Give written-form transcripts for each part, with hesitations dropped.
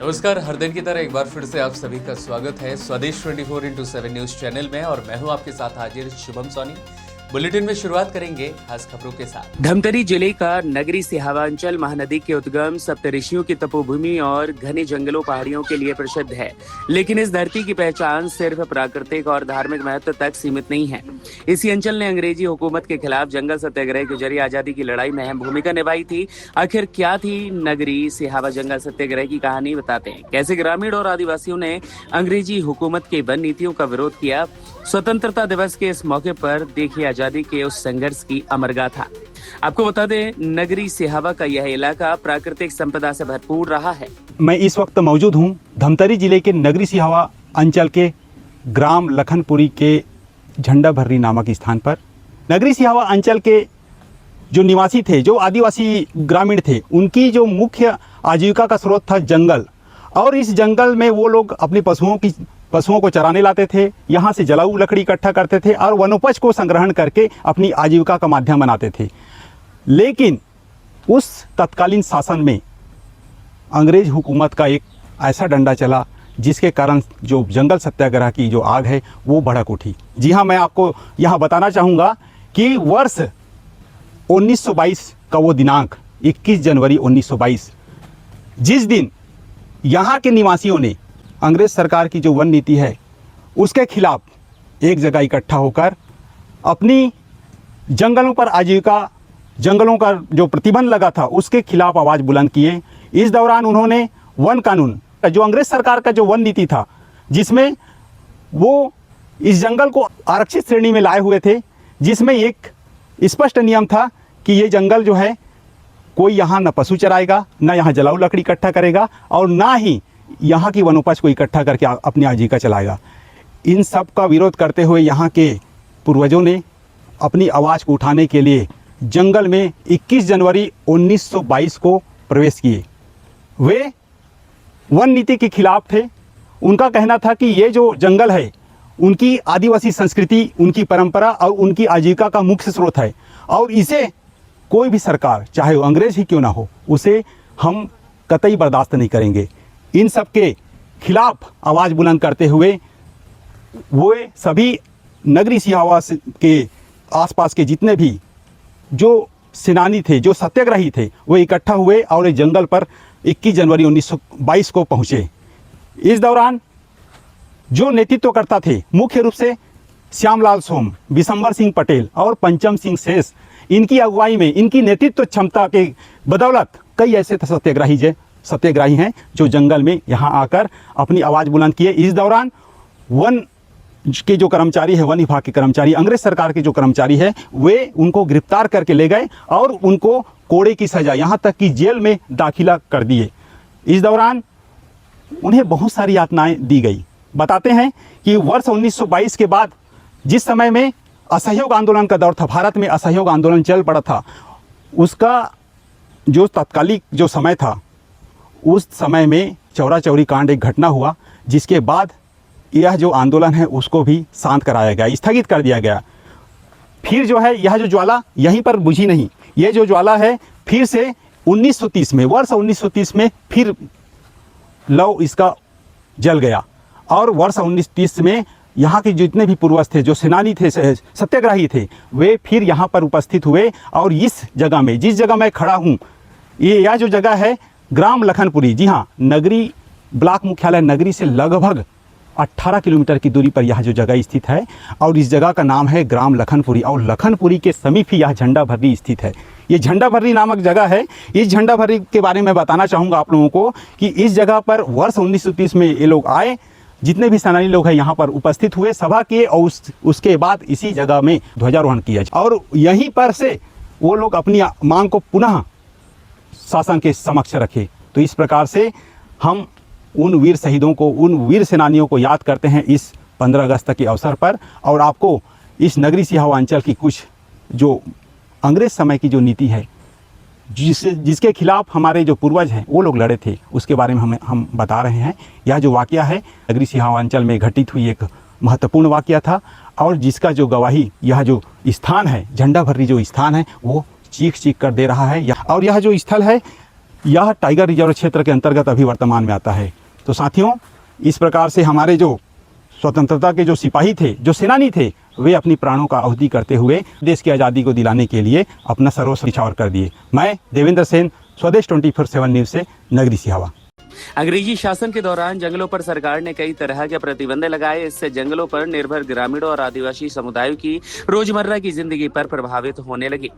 नमस्कार, हर दिन की तरह एक बार फिर से आप सभी का स्वागत है स्वदेश 24x7 न्यूज चैनल में और मैं हूं आपके साथ हाजिर शुभम सोनी। बुलेटिन में शुरुआत करेंगे खास खबरों के साथ। धमतरी जिले का नगरी सिहावा अंचल महानदी के उद्गम सप्तऋषियों की तपोभूमि और घने जंगलों पहाड़ियों के लिए प्रसिद्ध है, लेकिन इस धरती की पहचान सिर्फ प्राकृतिक और धार्मिक महत्व तक सीमित नहीं है। इसी अंचल ने अंग्रेजी हुकूमत के खिलाफ जंगल सत्याग्रह के जरिए आजादी की लड़ाई में अहम भूमिका निभाई थी। आखिर क्या थी नगरी सिहावा जंगल सत्याग्रह की कहानी, बताते हैं कैसे ग्रामीण और आदिवासियों ने अंग्रेजी हुकूमत की वन नीतियों का विरोध किया। स्वतंत्रता दिवस के इस मौके पर देखिए आजादी के उस संघर्ष की अमर गाथा। आपको बता दें, नगरी सिहावा का यह इलाका प्राकृतिक संपदा से भरपूर रहा है। मैं इस वक्त मौजूद हूं धमतरी जिले के नगरी सिहावा अंचल के ग्राम लखनपुरी के झंडा भर्री नामक स्थान पर। नगरी सिहावा अंचल के जो निवासी थे, जो आदिवासी ग्रामीण थे, उनकी जो मुख्य आजीविका का स्रोत था जंगल, और इस जंगल में वो लोग अपने पशुओं को चराने लाते थे, यहाँ से जलाऊ लकड़ी इकट्ठा करते थे और वनोपज को संग्रहण करके अपनी आजीविका का माध्यम बनाते थे। लेकिन उस तत्कालीन शासन में अंग्रेज हुकूमत का एक ऐसा डंडा चला जिसके कारण जो जंगल सत्याग्रह की जो आग है वो भड़क उठी। जी हाँ, मैं आपको यहाँ बताना चाहूँगा कि वर्ष 1922 का वो दिनांक 21 जनवरी 1922, जिस दिन यहाँ के निवासियों ने अंग्रेज सरकार की जो वन नीति है उसके खिलाफ एक जगह इकट्ठा होकर अपनी जंगलों पर आजीविका, जंगलों का जो प्रतिबंध लगा था उसके खिलाफ आवाज़ बुलंद किए। इस दौरान उन्होंने वन कानून, जो अंग्रेज सरकार का जो वन नीति था, जिसमें वो इस जंगल को आरक्षित श्रेणी में लाए हुए थे, जिसमें एक स्पष्ट नियम था कि ये जंगल जो है कोई यहाँ न पशु चराएगा, न यहाँ जलाऊ लकड़ी इकट्ठा करेगा और ना ही यहाँ की वनोपज को इकट्ठा करके अपनी आजीविका चलाएगा। इन सब का विरोध करते हुए यहाँ के पूर्वजों ने अपनी आवाज़ को उठाने के लिए जंगल में 21 जनवरी 1922 को प्रवेश किए। वे वन नीति के खिलाफ थे। उनका कहना था कि ये जो जंगल है उनकी आदिवासी संस्कृति, उनकी परंपरा और उनकी आजीविका का मुख्य स्रोत है और इसे कोई भी सरकार, चाहे वो अंग्रेज ही क्यों ना हो, उसे हम कतई बर्दाश्त नहीं करेंगे। इन सब के खिलाफ आवाज़ बुलंद करते हुए वो सभी नगरी सिहावा के आसपास के जितने भी जो सेनानी थे, जो सत्याग्रही थे, वो इकट्ठा हुए और इस जंगल पर 21 जनवरी 1922 को पहुँचे। इस दौरान जो नेतृत्वकर्ता थे, मुख्य रूप से श्यामलाल सोम, विशंबर सिंह पटेल और पंचम सिंह शेष, इनकी अगुवाई में, इनकी नेतृत्व क्षमता के बदौलत कई ऐसे सत्याग्रही हैं जो जंगल में यहाँ आकर अपनी आवाज़ बुलंद किए। इस दौरान वन के जो कर्मचारी है, वन विभाग के कर्मचारी, अंग्रेज सरकार के जो कर्मचारी है, वे उनको गिरफ्तार करके ले गए और उनको कोड़े की सज़ा, यहाँ तक कि जेल में दाखिला कर दिए। इस दौरान उन्हें बहुत सारी यातनाएं दी गई। बताते हैं कि वर्ष 1922 के बाद जिस समय में असहयोग आंदोलन का दौर था, भारत में असहयोग आंदोलन चल पड़ा था, उसका जो तत्कालिक जो समय था, उस समय में चौरा चौरी कांड एक घटना हुआ, जिसके बाद यह जो आंदोलन है उसको भी शांत कराया गया, स्थगित कर दिया गया। फिर जो है यह जो ज्वाला यहीं पर बुझी नहीं, ये जो ज्वाला है फिर से 1930 में, वर्ष 1930 में फिर लौ इसका जल गया और वर्ष 1930 में यहाँ के जितने भी पूर्वज थे, जो सेनानी थे, सत्याग्रही थे, वे फिर यहाँ पर उपस्थित हुए और इस जगह में, जिस जगह मैं खड़ा हूँ, यह जो जगह है ग्राम लखनपुरी, जी हाँ, नगरी ब्लॉक मुख्यालय नगरी से लगभग 18 किलोमीटर की दूरी पर यह जो जगह स्थित है और इस जगह का नाम है ग्राम लखनपुरी और लखनपुरी के समीप ही यह झंडा भर्री स्थित है। ये झंडा भर्री नामक जगह है। इस झंडा भर्री के बारे में बताना चाहूँगा आप लोगों को कि इस जगह पर वर्ष 1930 में ये लोग आए, जितने भी सेनानी लोग हैं यहाँ पर उपस्थित हुए, सभा किए और उसके बाद इसी जगह में ध्वजारोहण किया और यहीं पर से वो लोग अपनी मांग को पुनः शासन के समक्ष रखे। तो इस प्रकार से हम उन वीर शहीदों को, उन वीर सेनानियों को याद करते हैं इस 15 अगस्त के अवसर पर। और आपको इस नगरी सिहावा अंचल की कुछ जो अंग्रेज समय की जो नीति है, जिसके खिलाफ हमारे जो पूर्वज हैं वो लोग लड़े थे, उसके बारे में हम बता रहे हैं। यह जो वाक़या है नगरी सिहावा अंचल में घटित हुई एक महत्वपूर्ण वाक़या था और जिसका जो गवाही यह जो स्थान है, झंडा भर्री जो स्थान है, वो चीख चीख कर दे रहा है। और यह जो स्थल है यह टाइगर रिजर्व क्षेत्र के अंतर्गत अभी वर्तमान में आता है। तो साथियों, इस प्रकार से हमारे जो स्वतंत्रता के जो सिपाही थे, जो सेनानी थे, वे अपनी प्राणों का आहुति करते हुए देश की आज़ादी को दिलाने के लिए अपना सर्वस्व न्यौछावर कर दिए। मैं देवेंद्र सेन, स्वदेश 24/7 न्यूज़ से नगरी सिहावा। अंग्रेजी शासन के दौरान जंगलों पर सरकार ने कई तरह के प्रतिबंध लगाए। इससे जंगलों पर निर्भर ग्रामीणों और आदिवासी समुदायों की रोजमर्रा की जिंदगी पर प्रभावित होने लगी।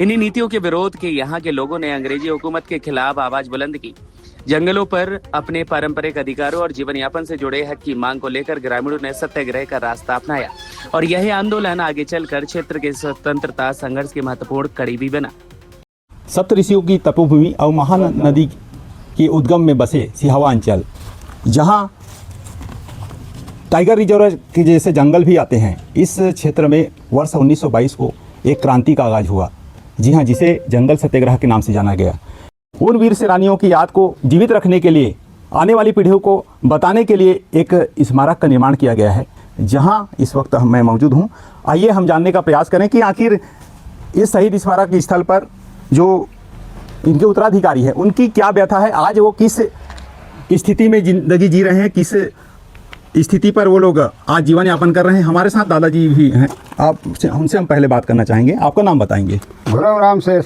इन्हीं नीतियों के विरोध के यहाँ के लोगों ने अंग्रेजी हुकूमत के खिलाफ आवाज बुलंद की। जंगलों पर अपने पारंपरिक अधिकारों और जीवन यापन से जुड़े हक की मांग को लेकर ग्रामीणों ने सत्याग्रह का रास्ता अपनाया और यह आंदोलन आगे चलकर क्षेत्र के स्वतंत्रता संघर्ष की महत्वपूर्ण कड़ी भी बना। सप्तऋषियों की तपोभूमि और महानदी के उद्गम में बसे सिहावा अंचल, जहां टाइगर रिजर्व के जैसे जंगल भी आते हैं, इस क्षेत्र में वर्ष 1922 को एक क्रांति का आगाज हुआ। जी हाँ, जिसे जंगल सत्याग्रह के नाम से जाना गया। उन वीर सेनानियों की याद को जीवित रखने के लिए, आने वाली पीढ़ियों को बताने के लिए एक स्मारक का निर्माण किया गया है, जहां इस वक्त मैं मौजूद हूं। आइए हम जानने का प्रयास करें कि आखिर इस शहीद स्मारक स्थल पर जो इनके उत्तराधिकारी है, उनकी क्या व्यथा है, आज वो किस स्थिति में जिंदगी जी रहे हैं, किस स्थिति पर वो लोग आज जीवन यापन कर रहे हैं। हमारे साथ दादाजी भी हैं, उनसे हम पहले बात करना चाहेंगे। आपका नाम बताएंगे? गुरुराम शेष।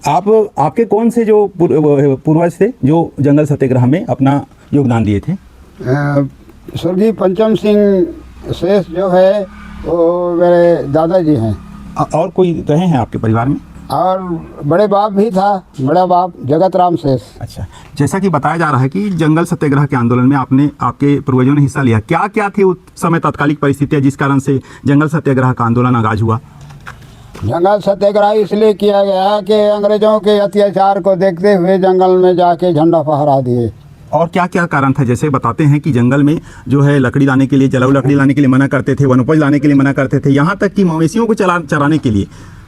आपके कौन से जो पूर्वज थे जो जंगल सत्याग्रह में अपना योगदान दिए थे? स्वर्गीय पंचम सिंह शेष जो है वो मेरे दादाजी हैं। और कोई रहे हैं आपके परिवार में? और बड़े बाप भी था, बड़ा बाप जगत राम शेष। अच्छा, जैसा कि बताया जा रहा है कि जंगल सत्याग्रह के आंदोलन में आपके पूर्वजों ने हिस्सा लिया। क्या क्या थी उस समय तात्कालिक परिस्थितियाँ जिस कारण से जंगल सत्याग्रह का आंदोलन आगाज हुआ? जंगल सत्याग्रह इसलिए किया गया कि अंग्रेजों के अत्याचार को देखते हुए जंगल में जाके झंडा फहरा दिए। और क्या क्या कारण था? जैसे बताते हैं कि जंगल में जो है लकड़ी लाने के लिए, जलाऊ लकड़ी लाने के लिए मना करते थे, वनोपज लाने के लिए मना करते थे, यहाँ तक कि मवेशियों को चराने के लिए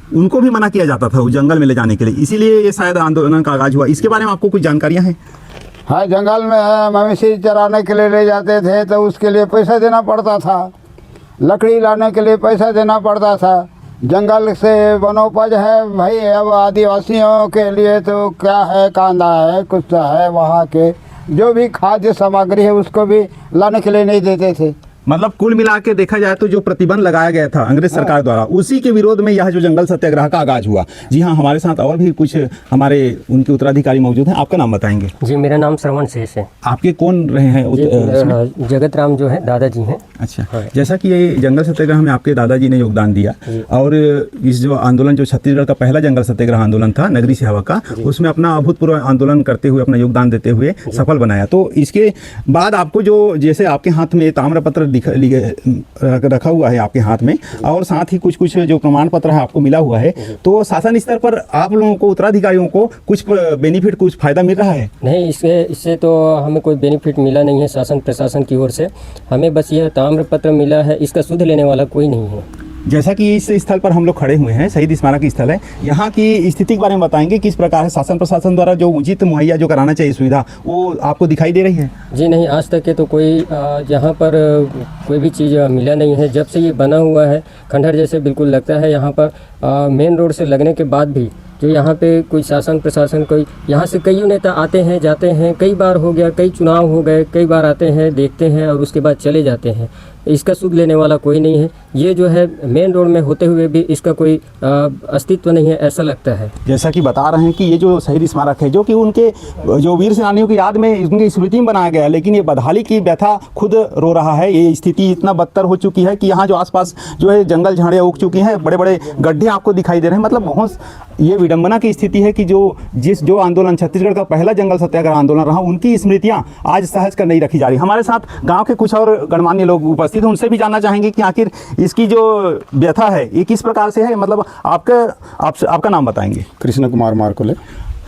उनको भी मना किया जाता था, वो जंगल में ले जाने के लिए। इसीलिए ये शायद आंदोलन का आगाज हुआ। इसके बारे में आपको कुछ जानकारियाँ हैं? हाँ, जंगल में मवेशी चराने के लिए ले जाते थे तो उसके लिए पैसा देना पड़ता था, लकड़ी लाने के लिए पैसा देना पड़ता था। जंगल से वनोपज है भाई, अब आदिवासियों के लिए तो क्या है, कांदा है, कुछ है, वहाँ के जो भी खाद्य सामग्री है उसको भी लाने के लिए नहीं देते थे। मतलब कुल मिला के देखा जाए तो जो प्रतिबंध लगाया गया था अंग्रेज सरकार द्वारा, उसी के विरोध में यह जो जंगल सत्याग्रह का आगाज हुआ। जी हाँ, हमारे साथ और भी कुछ हमारे उनके उत्तराधिकारी मौजूद हैं। आपका नाम बताएंगे? जी, मेरा नाम श्रवण शेष है। आपके कौन रहे हैं? जगत राम जो है दादाजी हैं। अच्छा, जैसा कि ये जंगल सत्याग्रह में आपके दादाजी ने योगदान दिया और इस जो आंदोलन, जो छत्तीसगढ़ का पहला जंगल सत्याग्रह आंदोलन था नगरी सिहावा का, उसमें अपना अभूतपूर्व आंदोलन करते हुए, अपना योगदान देते हुए सफल बनाया। तो इसके बाद आपको जो, जैसे आपके हाथ में ताम्रपत्र रखा हुआ है आपके हाथ में, और साथ ही कुछ जो प्रमाण पत्र है आपको मिला हुआ है, तो शासन स्तर पर आप लोगों को, उत्तराधिकारियों को कुछ बेनिफिट, कुछ फायदा मिल रहा है? नहीं, इससे तो हमें कोई बेनिफिट मिला नहीं है शासन प्रशासन की ओर से। हमें बस यह ताम्रपत्र मिला है, इसका सुध लेने वाला कोई नहीं है। जैसा कि इस स्थल पर हम लोग खड़े हुए हैं, शहीद स्मारक स्थल है, यहाँ की स्थिति के बारे में बताएंगे। किस प्रकार है शासन प्रशासन द्वारा जो उचित मुहैया जो कराना चाहिए सुविधा, वो आपको दिखाई दे रही है? जी नहीं, आज तक के तो कोई यहाँ पर कोई भी चीज़ मिला नहीं है। जब से ये बना हुआ है, खंडहर जैसे बिल्कुल लगता है। यहाँ पर मेन रोड से लगने के बाद भी जो यहाँ पे कोई शासन प्रशासन, कोई यहाँ से कई नेता आते हैं जाते हैं, कई बार हो गया, कई चुनाव हो गए, कई बार आते हैं, देखते हैं और उसके बाद चले जाते हैं। इसका सुध लेने वाला कोई नहीं है। ये जो है मेन रोड में होते हुए भी इसका कोई अस्तित्व नहीं है, ऐसा लगता है। जैसा कि बता रहे हैं कि ये जो शहीद स्मारक है, जो कि उनके जो वीर सेनानियों की याद में, उनकी स्मृति में बनाया गया है, लेकिन ये बदहाली की व्यथा खुद रो रहा है। ये स्थिति इतना बदतर हो चुकी है कि यहाँ जो आसपास जो है जंगल झाड़ियाँ उग चुकी हैं, बड़े बड़े गड्ढे आपको दिखाई दे रहे हैं। मतलब बहुत ये विडंबना की स्थिति है कि जो आंदोलन, छत्तीसगढ़ का पहला जंगल सत्याग्रह आंदोलन रहा, उनकी स्मृतियाँ आज सहज कर नहीं रखी जा रही। हमारे साथ गाँव के कुछ और गणमान्य लोग उपस्थित हैं, उनसे भी जानना चाहेंगे कि आखिर इसकी जो व्यथा है ये किस प्रकार से है। मतलब आपका नाम बताएंगे? कृष्ण कुमार मारकोले।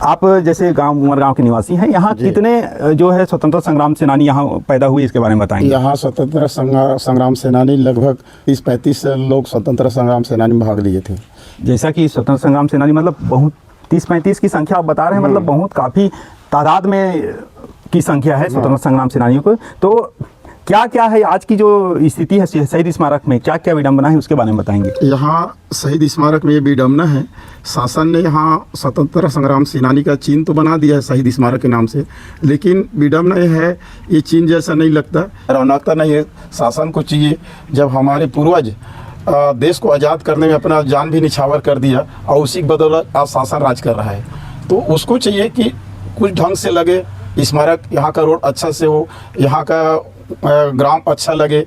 आप जैसे गांव उमरगांव के निवासी हैं, यहाँ कितने जो है स्वतंत्रता संग्राम सेनानी यहाँ पैदा हुए, इसके बारे में बताएंगे? यहाँ स्वतंत्रता संग्राम सेनानी लगभग 30-35 लोग स्वतंत्रता संग्राम सेनानी में भाग लिए थे। जैसा कि स्वतंत्रता संग्राम सेनानी मतलब बहुत 30-35 की संख्या आप बता रहे हैं, मतलब बहुत काफ़ी तादाद में की संख्या है स्वतंत्रता संग्राम सेनानियों को। तो क्या क्या है आज की जो स्थिति है शहीद स्मारक में, क्या क्या विडंबना है उसके बारे में बताएंगे। यहाँ शहीद स्मारक में ये विडम्बना है, शासन ने यहाँ स्वतंत्रता संग्राम सेनानी का चिन्ह तो बना दिया है शहीद स्मारक के नाम से, लेकिन विडम्बना ये है ये चिन्ह जैसा नहीं लगता, रौनकता नहीं है। शासन को चाहिए, जब हमारे पूर्वज देश को आज़ाद करने में अपना जान भी निछावर कर दिया और उसी की बदौलत आज शासन राज कर रहा है, तो उसको चाहिए कि कुछ ढंग से लगे स्मारक, यहाँ का रोड अच्छा से हो, यहाँ का ग्राम अच्छा लगे,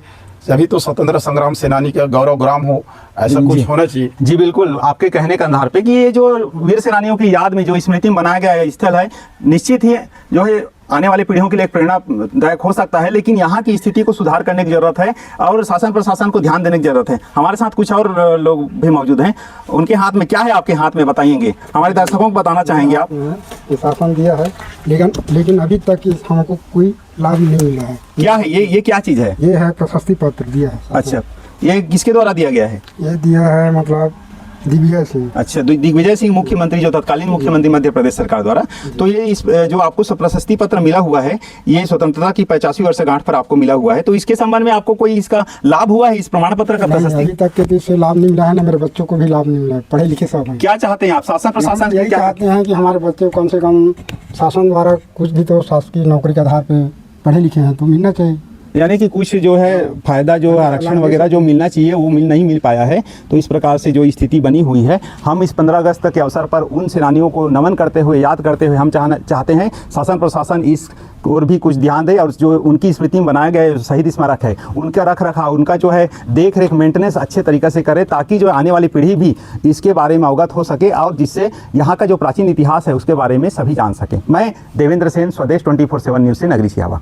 तभी तो स्वतंत्रता संग्राम सेनानी का गौरव ग्राम हो, ऐसा कुछ होना चाहिए। जी बिल्कुल, आपके कहने के आधार पे कि ये जो वीर सेनानियों की याद में जो स्मृति में बनाया गया स्थल है, निश्चित ही जो है आने वाली पीढ़ियों के लिए एक प्रेरणादायक हो सकता है, लेकिन यहाँ की स्थिति को सुधार करने की जरूरत है और शासन प्रशासन को ध्यान देने की जरूरत है। हमारे साथ कुछ और लोग भी मौजूद हैं, उनके हाथ में क्या है, आपके हाथ में बताएंगे, हमारे दर्शकों को बताना चाहेंगे आप। ये शासन दिया है, लेकिन अभी तक हमको कोई लाभ नहीं मिला है। क्या है ये क्या चीज़ है? ये है प्रशस्ति पत्र दिया है। अच्छा, ये किसके द्वारा दिया गया है? ये दिया है मतलब दिग्विजय सिंह। अच्छा, दिग्विजय सिंह मुख्यमंत्री जो तत्कालीन मुख्यमंत्री मध्य प्रदेश सरकार द्वारा। तो ये इस जो आपको प्रशस्ति पत्र मिला हुआ है, ये स्वतंत्रता की 85वीं वर्षगांठ पर आपको मिला हुआ है, तो इसके संबंध में आपको कोई इसका लाभ हुआ है, इस प्रमाण पत्र का? प्रशस्ति अभी तक के इससे लाभ नहीं मिला है, ना मेरे बच्चों को भी लाभ नहीं मिला है, पढ़े लिखे सब हैं। क्या चाहते हैं आप शासन प्रशासन? यही चाहते हैं कि हमारे बच्चे कम से कम शासन द्वारा कुछ भी तो शासकीय नौकरी के आधार पर पढ़े लिखे हैं तो मिलना चाहिए, यानी कि कुछ जो है फायदा जो आरक्षण वगैरह जो मिलना चाहिए वो नहीं मिल पाया है। तो इस प्रकार से जो स्थिति बनी हुई है, हम इस 15 अगस्त के अवसर पर उन सेनानियों को नमन करते हुए, याद करते हुए हम चाहते हैं शासन प्रशासन इस और भी कुछ ध्यान दे और जो उनकी स्मृति में बनाया गया शहीद स्मारक है उनका रख रखाव, उनका जो है देख रेख मेंटेनेंस अच्छे तरीके से करे, ताकि जो आने वाली पीढ़ी भी इसके बारे में अवगत हो सके और जिससे यहाँ का जो प्राचीन इतिहास है उसके बारे में सभी जान सकें। मैं देवेंद्र सेन, स्वदेश 24/7 न्यूज़ से, नगरी सिहावा।